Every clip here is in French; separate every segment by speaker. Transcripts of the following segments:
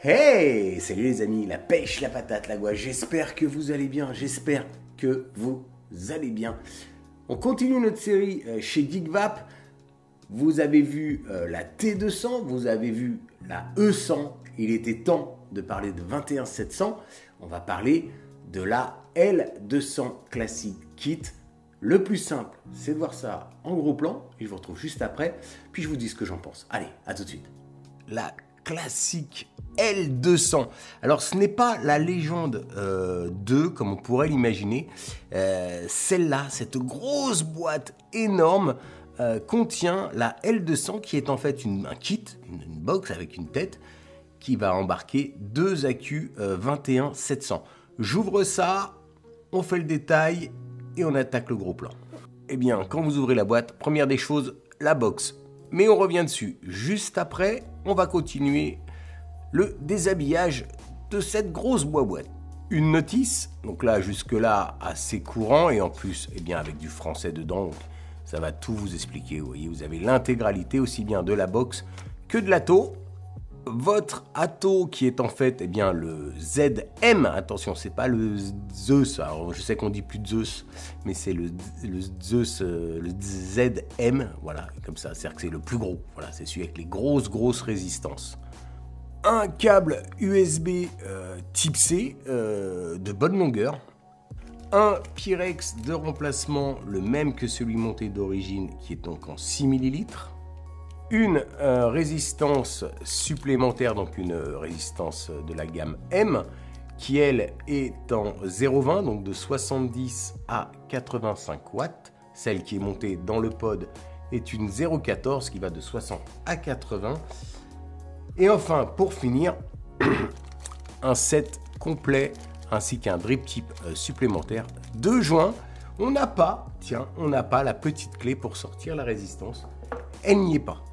Speaker 1: Hey, salut les amis, la pêche, la patate, la gouache, j'espère que vous allez bien, j'espère que vous allez bien. On continue notre série chez GeekVap. Vous avez vu la T200, vous avez vu la E100, il était temps de parler de 21700. On va parler de la L200 Classic Kit. Le plus simple, c'est de voir ça en gros plan, et je vous retrouve juste après, puis je vous dis ce que j'en pense. Allez, à tout de suite. La classique L200. Alors ce n'est pas la légende 2 comme on pourrait l'imaginer. Celle-là, cette grosse boîte énorme contient la L200 qui est en fait un kit, une box avec une tête qui va embarquer deux accus 21700. J'ouvre ça, on fait le détail et on attaque le gros plan. Eh bien, quand vous ouvrez la boîte, première des choses, la box. Mais on revient dessus. Juste après, on va continuer le déshabillage de cette grosse boîte. Une notice, donc là, jusque-là, assez courant, et en plus, eh bien, avec du français dedans, donc ça va tout vous expliquer. Vous voyez, vous avez l'intégralité aussi bien de la box que de l'atto. Votre atto qui est en fait eh bien, le ZM, attention, c'est pas le Zeus, alors je sais qu'on dit plus de Zeus, mais c'est le Zeus, le ZM, voilà, comme ça, c'est-à-dire que c'est le plus gros, voilà, c'est celui avec les grosses résistances. Un câble USB type C de bonne longueur, un Pyrex de remplacement, le même que celui monté d'origine, qui est donc en 6 ml. Une résistance supplémentaire, donc une résistance de la gamme M, qui elle est en 0,20, donc de 70 à 85 watts. Celle qui est montée dans le pod est une 0,14 qui va de 60 à 80. Et enfin, pour finir, un set complet ainsi qu'un drip tip supplémentaire de joint. On n'a pas la petite clé pour sortir la résistance. Elle n'y est pas.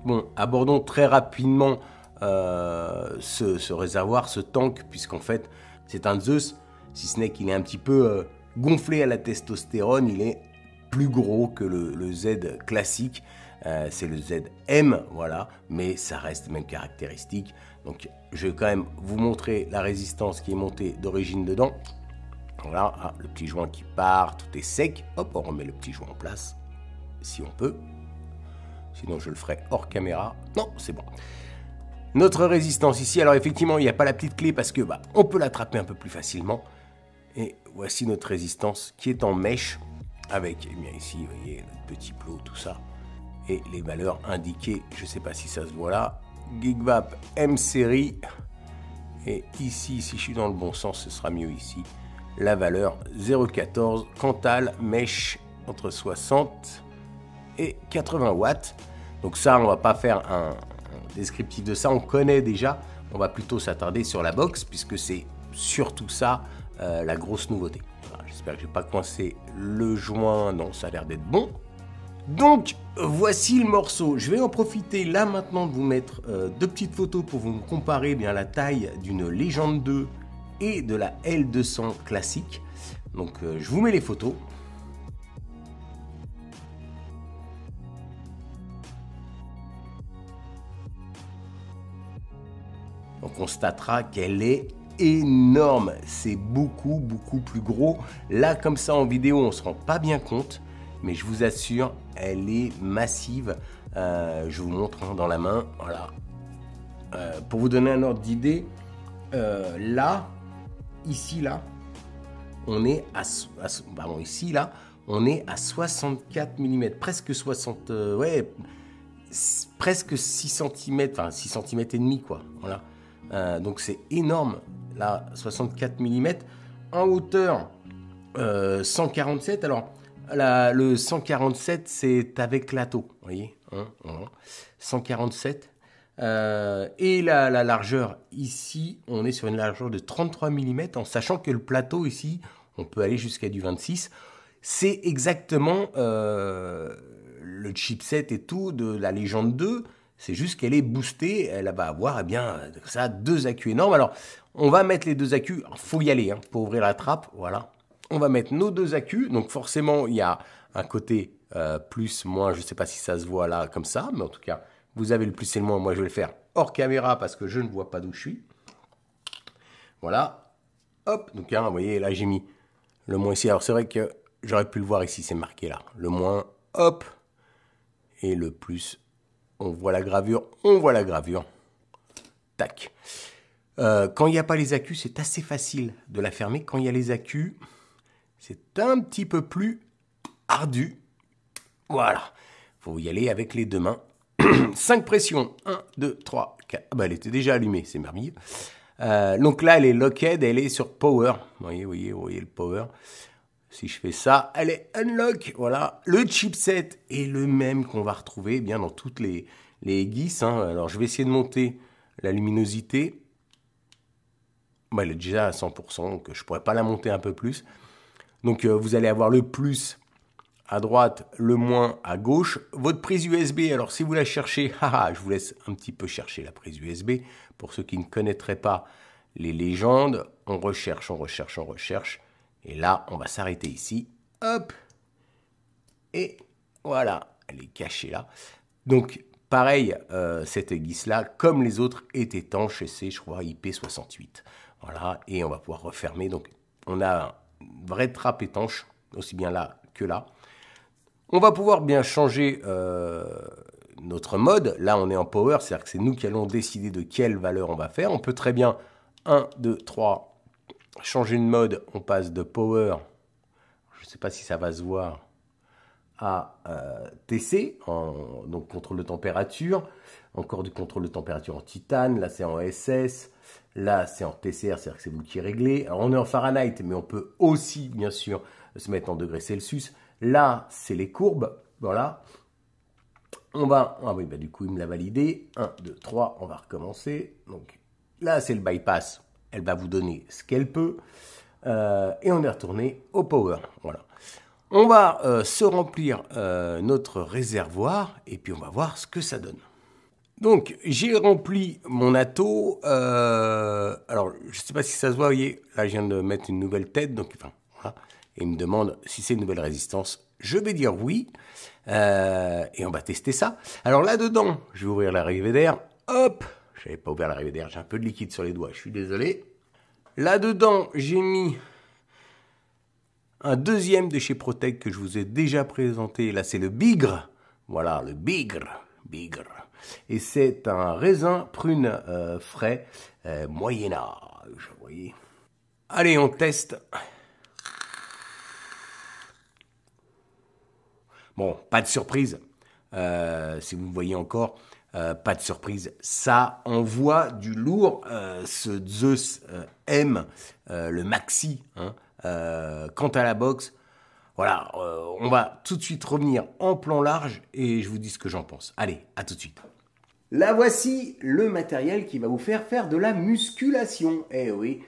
Speaker 1: Bon, abordons très rapidement ce réservoir, ce tank, puisqu'en fait, c'est un Zeus, si ce n'est qu'il est un petit peu gonflé à la testostérone, il est plus gros que le Z classique, c'est le ZM, voilà, mais ça reste les mêmes caractéristiques. Donc, je vais quand même vous montrer la résistance qui est montée d'origine dedans. Voilà, ah, le petit joint qui part, tout est sec. Hop, on remet le petit joint en place, si on peut. Sinon, je le ferai hors caméra. Non, c'est bon. Notre résistance ici, alors effectivement, il n'y a pas la petite clé parce que on peut l'attraper un peu plus facilement. Et voici notre résistance qui est en mèche avec, eh bien ici, vous voyez, notre petit plot, tout ça. Et les valeurs indiquées, je ne sais pas si ça se voit là. GeekVap M série. Et ici, si je suis dans le bon sens, ce sera mieux ici. La valeur 0,14. Cantal, mèche entre 60 et 80 watts. Donc ça, on va pas faire un descriptif de ça, on connaît déjà. On va plutôt s'attarder sur la box puisque c'est surtout ça la grosse nouveauté. Voilà, j'espère que je n'ai pas coincé le joint. Non, ça a l'air d'être bon. Donc voici le morceau. Je vais en profiter là maintenant de vous mettre deux petites photos pour vous comparer bien la taille d'une Légende 2 et de la L200 classique. Donc je vous mets les photos. On constatera qu'elle est énorme. C'est beaucoup plus gros. Là, comme ça, en vidéo, on ne se rend pas bien compte. Mais je vous assure, elle est massive. Je vous montre dans la main. Voilà. Pour vous donner un ordre d'idée, là, ici, là, on est à... pardon, ici, là, on est à 64 mm. Presque 60... ouais, presque 6 cm. Enfin, 6 cm et demi, quoi. Voilà. Donc c'est énorme, là 64 mm, en hauteur 147, alors le 147 c'est avec l'atto, vous voyez, 147, et la largeur ici, on est sur une largeur de 33 mm, en sachant que le plateau ici, on peut aller jusqu'à du 26, c'est exactement le chipset et tout de la Légende 2. C'est juste qu'elle est boostée, elle va avoir eh bien, ça, deux accus énormes. Alors, on va mettre les deux accus, il faut y aller pour ouvrir la trappe, voilà. On va mettre nos deux accus, donc forcément, il y a un côté plus, moins, je ne sais pas si ça se voit là comme ça, mais en tout cas, vous avez le plus et le moins, moi je vais le faire hors caméra parce que je ne vois pas d'où je suis. Voilà. Hop. Donc, hein, vous voyez, là, j'ai mis le moins ici. Alors, c'est vrai que j'aurais pu le voir ici, c'est marqué là. Le moins, hop. Et le plus, on voit la gravure. On voit la gravure. Tac. Quand il n'y a pas les accus, c'est assez facile de la fermer. Quand il y a les accus, c'est un petit peu plus ardu. Voilà. Il faut y aller avec les deux mains. 5 pressions. 1, 2, 3, 4. Ah bah, elle était déjà allumée, c'est merveilleux. Donc là, elle est locked, elle est sur power. Vous voyez le power. Si je fais ça, elle est unlock. Voilà. Le chipset est le même qu'on va retrouver bien dans toutes les aiguisses. Hein. Alors, je vais essayer de monter la luminosité. Bah, elle est déjà à 100%, donc je ne pourrais pas la monter un peu plus. Donc, vous allez avoir le plus à droite, le moins à gauche. Votre prise USB, alors si vous la cherchez, je vous laisse un petit peu chercher la prise USB. Pour ceux qui ne connaîtraient pas les légendes, on recherche. Et là, on va s'arrêter ici. Hop. Et voilà, elle est cachée là. Donc, pareil, cette aiguisse-là, comme les autres, est étanche et c'est, je crois, IP68. Voilà, et on va pouvoir refermer. Donc, on a une vraie trappe étanche, aussi bien là que là. On va pouvoir bien changer notre mode. Là, on est en power, c'est-à-dire que c'est nous qui allons décider de quelle valeur on va faire. On peut très bien, 1, 2, 3, changer de mode. On passe de power, je ne sais pas si ça va se voir, à TC, donc contrôle de température. Encore du contrôle de température en titane. Là, c'est en SS. Là, c'est en TCR, c'est-à-dire que c'est vous qui réglez. Alors, on est en Fahrenheit, mais on peut aussi, bien sûr, se mettre en degrés Celsius. Là, c'est les courbes. Voilà. On va... Ah oui, bah, du coup, il me l'a validé. 1, 2, 3, on va recommencer. Donc, là, c'est le bypass. Elle va vous donner ce qu'elle peut. Et on est retourné au power. Voilà. On va se remplir notre réservoir et puis on va voir ce que ça donne. Donc, j'ai rempli mon atto. Alors, je ne sais pas si ça se voit, vous voyez, là, je viens de mettre une nouvelle tête. Donc, enfin, voilà. Et il me demande si c'est une nouvelle résistance. Je vais dire oui. Et on va tester ça. Alors, là-dedans, je vais ouvrir l'arrivée d'air. Hop! Je n'avais pas ouvert l'arrivée d'air. J'ai un peu de liquide sur les doigts. Je suis désolé. Là-dedans, j'ai mis un deuxième de chez Protec que je vous ai déjà présenté. Là, c'est le Bigre. Voilà, le Bigre. Et c'est un raisin prune frais Moyen-Âge, vous voyez. Allez, on teste. Bon, pas de surprise. Si vous me voyez encore, pas de surprise. Ça envoie du lourd. Ce Zeus M, le Maxi. Hein, quant à la box, voilà, on va tout de suite revenir en plan large et je vous dis ce que j'en pense. Allez, à tout de suite. Là voici le matériel qui va vous faire de la musculation. Eh oui,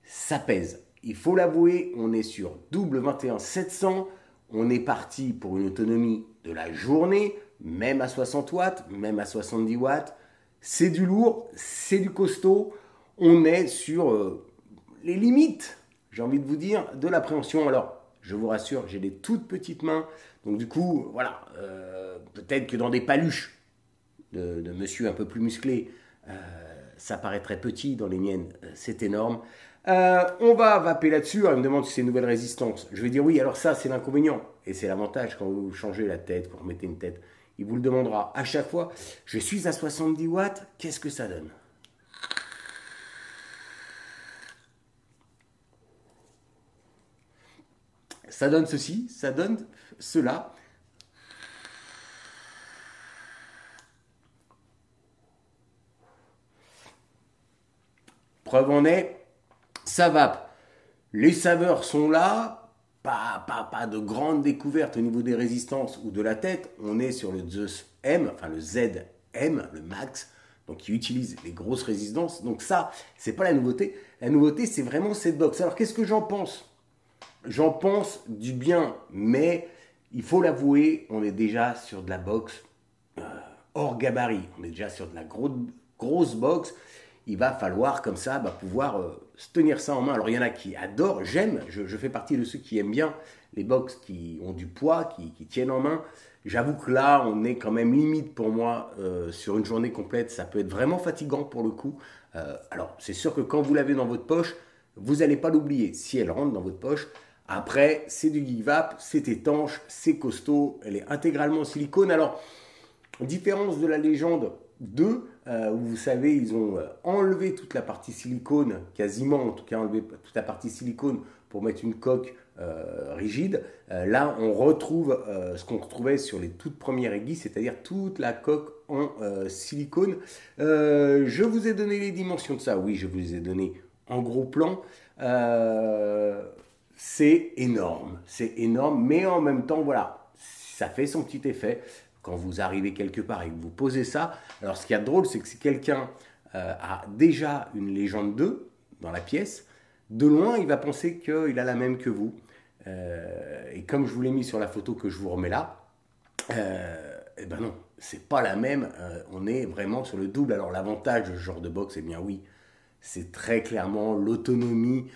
Speaker 1: ça pèse. Il faut l'avouer, on est sur double 21-700. On est parti pour une autonomie de la journée, même à 60 watts, même à 70 watts. C'est du lourd, c'est du costaud. On est sur les limites, j'ai envie de vous dire, de l'appréhension. Alors, je vous rassure, j'ai des toutes petites mains. Donc du coup, voilà, peut-être que dans des paluches de monsieur un peu plus musclé, ça paraîtrait petit. Dans les miennes, c'est énorme. On va vaper là-dessus. Il me demande si c'est une nouvelle résistance. Je vais dire oui, alors ça, c'est l'inconvénient. Et c'est l'avantage quand vous changez la tête, quand vous remettez une tête. Il vous le demandera à chaque fois. Je suis à 70 watts, qu'est-ce que ça donne ? Ça donne ceci, ça donne cela. Preuve en est, ça vape. Les saveurs sont là, pas de grande découverte au niveau des résistances ou de la tête. On est sur le Zeus M, enfin le ZM, le Max, donc qui utilise les grosses résistances. Donc ça, c'est pas la nouveauté. La nouveauté, c'est vraiment cette box. Alors qu'est-ce que j'en pense ? J'en pense du bien, mais il faut l'avouer, on est déjà sur de la boxe hors gabarit. On est déjà sur de la grosse boxe. Il va falloir comme ça pouvoir se tenir ça en main. Alors il y en a qui adorent, j'aime, je fais partie de ceux qui aiment bien les box qui ont du poids, qui tiennent en main. J'avoue que là, on est quand même limite pour moi sur une journée complète. Ça peut être vraiment fatigant pour le coup. Alors, c'est sûr que quand vous l'avez dans votre poche, vous n'allez pas l'oublier. Si elle rentre dans votre poche, après, c'est du GeekVap, c'est étanche, c'est costaud, elle est intégralement en silicone. Alors, différence de la légende 2, où vous savez, ils ont enlevé toute la partie silicone, quasiment en tout cas enlevé toute la partie silicone pour mettre une coque rigide. Là, on retrouve ce qu'on retrouvait sur les toutes premières aiguilles, c'est-à-dire toute la coque en silicone. Je vous ai donné les dimensions de ça, oui, je vous les ai donné en gros plan. C'est énorme, mais en même temps, voilà, ça fait son petit effet. Quand vous arrivez quelque part et que vous posez ça, alors ce qu'il y a de drôle, c'est que si quelqu'un a déjà une légende 2 dans la pièce, de loin, il va penser qu'il a la même que vous. Et comme je vous l'ai mis sur la photo que je vous remets là, eh ben non, c'est pas la même. On est vraiment sur le double. Alors l'avantage de ce genre de box, eh bien oui, c'est très clairement l'autonomie.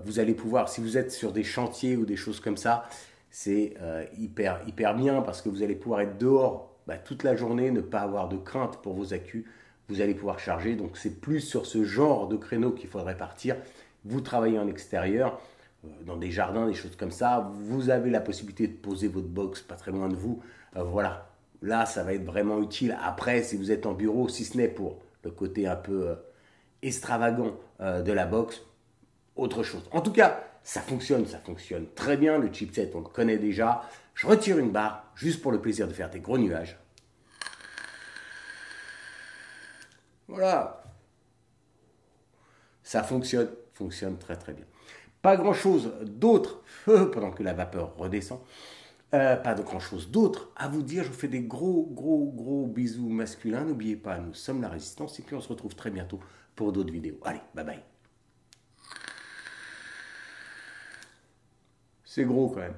Speaker 1: Vous allez pouvoir, si vous êtes sur des chantiers ou des choses comme ça, c'est hyper bien parce que vous allez pouvoir être dehors toute la journée, ne pas avoir de crainte pour vos accus. Vous allez pouvoir charger. Donc c'est plus sur ce genre de créneau qu'il faudrait partir. Vous travaillez en extérieur, dans des jardins, des choses comme ça. Vous avez la possibilité de poser votre box pas très loin de vous. Voilà, là ça va être vraiment utile. Après, si vous êtes en bureau, si ce n'est pour le côté un peu extravagant de la box, autre chose. En tout cas, ça fonctionne très bien. Le chipset, on le connaît déjà. Je retire une barre, juste pour le plaisir de faire des gros nuages. Voilà. Ça fonctionne très bien. Pas grand chose d'autre, pendant que la vapeur redescend, pas de grand chose d'autre à vous dire. Je vous fais des gros bisous masculins. N'oubliez pas, nous sommes la résistance et puis on se retrouve très bientôt pour d'autres vidéos. Allez, bye bye. C'est gros quand même.